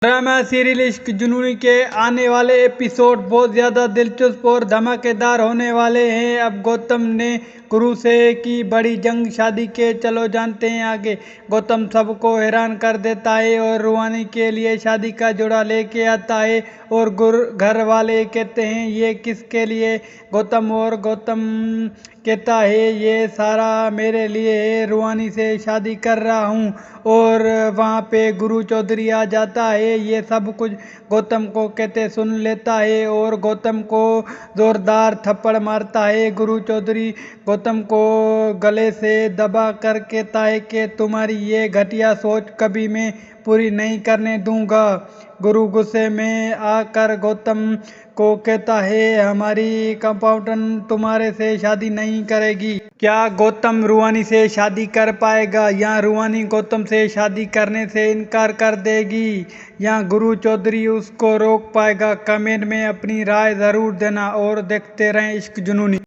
Drama serial इश्क जुनूनी के आने वाले एपिसोड बहुत ज़्यादा दिलचस्प और धमाकेदार होने वाले हैं। अब गौतम ने गुरु से की बड़ी जंग शादी के, चलो जानते हैं आगे। गौतम सबको हैरान कर देता है और रूहानी के लिए शादी का जोड़ा लेके आता है और घर वाले कहते हैं ये किसके लिए। गौतम कहता है ये सारा मेरे लिए है, रूहानी से शादी कर रहा हूँ। और वहाँ पे गुरु चौधरी आ जाता है, ये सब कुछ गौतम को कहते सुन लेता है और गौतम को जोरदार थप्पड़ मारता है। गुरु चौधरी गौतम को गले से दबा कर कहता है कि तुम्हारी ये घटिया सोच कभी मैं पूरी नहीं करने दूंगा। गुरु गुस्से में आकर गौतम को कहता है हमारी कंपाउंडर तुम्हारे से शादी नहीं करेगी। क्या गौतम रूहानी से शादी कर पाएगा या रूहानी गौतम से शादी करने से इनकार कर देगी या गुरु चौधरी उसको रोक पाएगा? कमेंट में अपनी राय ज़रूर देना और देखते रहें इश्क जुनूनी।